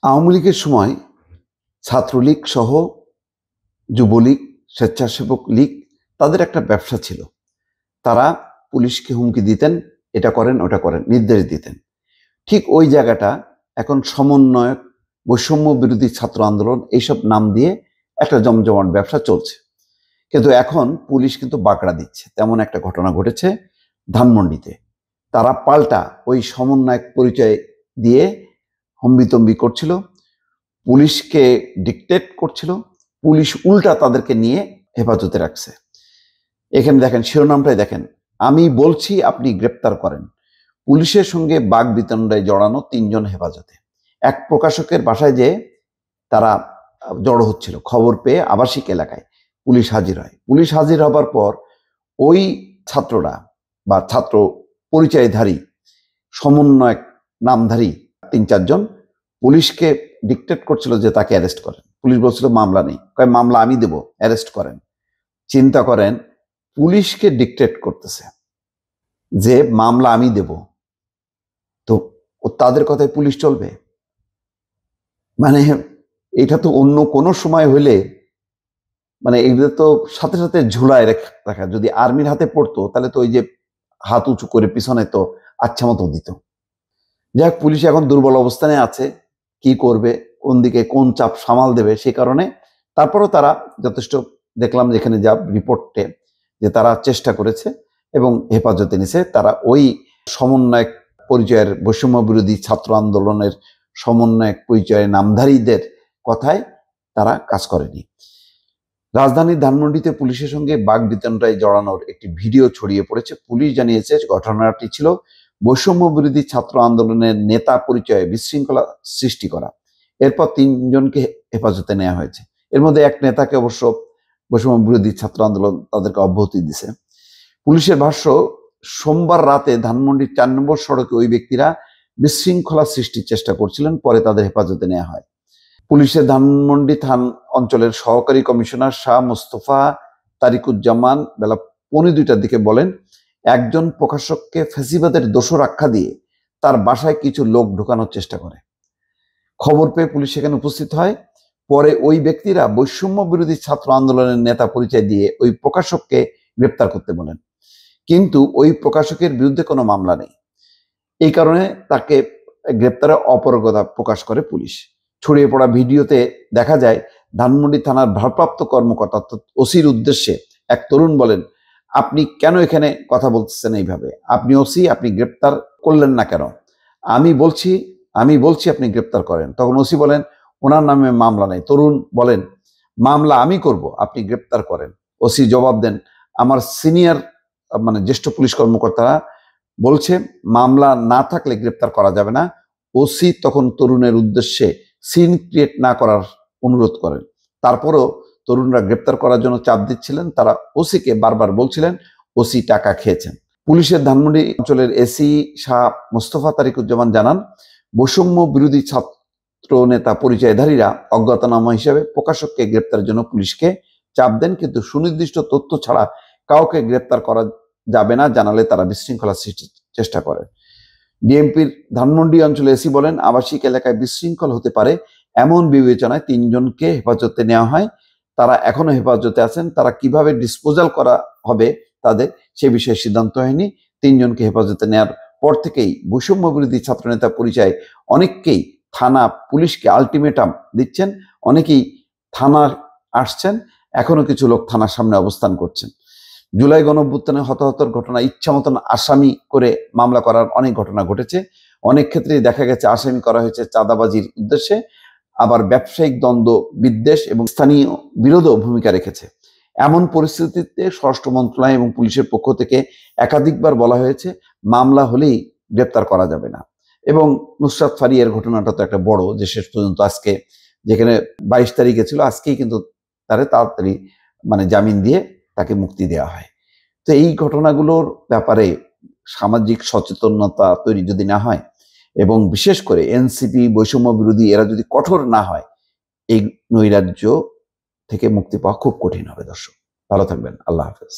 আওয়ামী লীগের সময় ছাত্রলীগ সহ যুবলীগ, স্বেচ্ছাসেবক লীগ তাদের একটা ব্যবসা ছিল। তারা পুলিশকে হুমকি দিতেন, এটা করেন ওটা করেন, নির্দেশ দিতেন। ঠিক ওই জায়গাটা এখন সমন্বয়ক, বৈষম্য বিরোধী ছাত্র আন্দোলন এইসব নাম দিয়ে একটা জমজমাট ব্যবসা চলছে। কিন্তু এখন পুলিশ কিন্তু বাগড়া দিচ্ছে। তেমন একটা ঘটনা ঘটেছে ধানমন্ডিতে। তারা পাল্টা ওই সমন্বয়ক পরিচয় দিয়ে হম্বিতম্বি করছিল, পুলিশকে ডিকটেট করছিল, পুলিশ উল্টা তাদেরকে নিয়ে হেফাজতে রাখছে। এখানে দেখেন, শিরোনামটাই দেখেন, আমি বলছি আপনি গ্রেপ্তার করেন। পুলিশের সঙ্গে বাগ বিতণ্ডায় জড়ানো ৩ জন হেফাজতে। এক প্রকাশকের বাসায় যে তারা জড়ো হচ্ছিল, খবর পেয়ে আবাসিক এলাকায় পুলিশ হাজির হয়। পুলিশ হাজির হবার পর ওই ছাত্ররা বা ছাত্র পরিচয়ধারী সমন্বয়ক নামধারী ৩-৪ জন পুলিশকে ডিকটেট করছিল যে তাকে অ্যারেস্ট করেন। পুলিশ বলছিল মামলা নেই, কয় মামলা আমি দেব, অ্যারেস্ট করেন। চিন্তা করেন, পুলিশকে ডিকটেট করতেছে যে মামলা আমি দেব, তো তাদের কথায় পুলিশ চলবে? মানে এটা তো অন্য কোনো সময় হইলে মানে এগুলো তো সাথে সাথে ঝুলায় রাখা। যদি আর্মির হাতে পড়তো তাহলে তো ওই যে হাত উঁচু করে পিছনে তো আচ্ছা মতো দিত। যাই হোক, পুলিশ এখন দুর্বল অবস্থানে আছে, কি করবে, কোন দিকে কোন চাপ সামাল দেবে, সে কারণে তারপরও তারা যথেষ্ট, দেখলাম যেখানে যা রিপোর্টে, যে তারা চেষ্টা করেছে এবং হেফাজতে নিছে। তারা ওই সমন্বয়ক পরিচয়ের, বৈষম্য বিরোধী ছাত্র আন্দোলনের সমন্বয়ক পরিচয়ের নামধারীদের কথায় তারা কাজ করেনি। রাজধানীর ধানমন্ডিতে পুলিশের সঙ্গে বাগবিতণ্ডায় জড়ানোর একটি ভিডিও ছড়িয়ে পড়েছে। পুলিশ জানিয়েছে ঘটনাটি ছিল বৈষম্য বিরোধী ছাত্র আন্দোলনের নেতা পরিচয়ে বিশৃঙ্খলা সৃষ্টি করা। এরপর ৩ জনকে হেফাজতে নেওয়া হয়েছে। এর মধ্যে এক নেতাকে অবশ্য বৈষম্য বিরোধী ছাত্র আন্দোলন তাদেরকে অব্যাহতি দিছে। পুলিশের ভাষ্য, সোমবার রাতে ধানমন্ডির ৪ নম্বর সড়কে ওই ব্যক্তিরা বিশৃঙ্খলা সৃষ্টির চেষ্টা করছিলেন, পরে তাদের হেফাজতে নেওয়া হয়। পুলিশের ধানমন্ডি থান অঞ্চলের সহকারী কমিশনার শাহ মোস্তফা তারিকুজ্জামান বেলা ১:২টার দিকে বলেন, একজন প্রকাশককে ফ্যাসিবাদের দোসর আখ্যা দিয়ে তার বাসায় কিছু লোক ঢোকানোর চেষ্টা করে। খবর পেয়ে পুলিশ সেখানে উপস্থিত হয়। পরে ওই ব্যক্তিরা বৈষম্য বিরোধী ছাত্র আন্দোলনের নেতা পরিচয় দিয়ে ওই প্রকাশককে গ্রেপ্তার করতে বলেন, কিন্তু ওই প্রকাশকের বিরুদ্ধে কোনো মামলা নেই। এই কারণে তাকে গ্রেপ্তারে অপারগতা প্রকাশ করে পুলিশ। ছড়িয়ে পড়া ভিডিওতে দেখা যায় ধানমন্ডি থানার ভারপ্রাপ্ত কর্মকর্তা অর্থাৎ ওসির উদ্দেশ্যে এক তরুণ বলেন, আপনি কেন এখানে কথা বলতেছেন এইভাবে? আপনি ওসি, আপনি গ্রেপ্তার করলেন না কেন? আমি বলছি আপনি গ্রেপ্তার করেন। তখন ওসি বলেন ওনার নামে মামলা নেই। তরুণ বলেন, মামলা আমি করব, আপনি গ্রেপ্তার করেন। ওসি জবাব দেন, আমার সিনিয়র মানে জ্যেষ্ঠ পুলিশ কর্মকর্তারা বলছে মামলা না থাকলে গ্রেপ্তার করা যাবে না। ওসি তখন তরুণের উদ্দেশ্যে সিন ক্রিয়েট না করার অনুরোধ করেন। তারপরও তরুণরা গ্রেপ্তার করার জন্য চাপ দিচ্ছিলেন। তারা ওসিকে বারবার বলছিলেন ওসি টাকা খেয়েছেন। পুলিশের ধানমন্ডি অঞ্চলের এসি শাহ মোস্তফা তারিকুজ্জামান জানান, বৈষম্য বিরোধী ছাত্র নেতা পরিচয়ধারীরা অজ্ঞাতনামা হিসেবে প্রকাশককে গ্রেপ্তারের জন্য পুলিশকে চাপ দেন, কিন্তু সুনির্দিষ্ট তথ্য ছাড়া কাউকে গ্রেপ্তার করা যাবে না জানালে তারা বিশৃঙ্খলা সৃষ্টির চেষ্টা করে। ডিএমপির ধানমন্ডি অঞ্চলে এসি বলেন, আবাসিক এলাকায় বিশৃঙ্খল হতে পারে এমন বিবেচনায় ৩ জনকে হেফাজতে নেওয়া হয়। তারা এখনো হেফাজতে আছেন। তারা কিভাবে ডিসপোজাল করা হবে তাদের, সে বিষয়ে সিদ্ধান্ত হয়নি। ৩ জনকে হেফাজতে নেওয়ার পর থেকেই বৈষম্য বিরোধী ছাত্রনেতা পরিচয় অনেককেই থানা পুলিশকে আলটিমেটাম দিচ্ছেন, অনেকেই থানার আসছেন, এখনো কিছু লোক থানার সামনে অবস্থান করছেন। জুলাই গণঅভ্যুত্থানে হতাহতের ঘটনা ইচ্ছা মতন আসামি করে মামলা করার অনেক ঘটনা ঘটেছে। অনেক ক্ষেত্রেই দেখা গেছে আসামি করা হয়েছে চাঁদাবাজির উদ্দেশ্যে, আবার ব্যবসায়িক দ্বন্দ্ব, বিদ্বেষ এবং স্থানীয় বিরোধও ভূমিকা রেখেছে। এমন পরিস্থিতিতে স্বরাষ্ট্র মন্ত্রণালয় এবং পুলিশের পক্ষ থেকে একাধিকবার বলা হয়েছে মামলা হলেই গ্রেপ্তার করা যাবে না। এবং নুসরাত ফারিয়ার ঘটনাটা তো একটা বড়, যে শেষ পর্যন্ত আজকে যেখানে ২২ তারিখে ছিল, আজকেই কিন্তু তারে তাড়াতাড়ি মানে জামিন দিয়ে তাকে মুক্তি দেওয়া হয়। তো এই ঘটনাগুলোর ব্যাপারে সামাজিক সচেতনতা তৈরি যদি না হয় এবং বিশেষ করে এনসিপি, বৈষম্য বিরোধী এরা যদি কঠোর না হয়, এই নৈরাজ্য থেকে মুক্তি পাওয়া খুব কঠিন হবে। দর্শক, ভালো থাকবেন। আল্লাহ হাফেজ।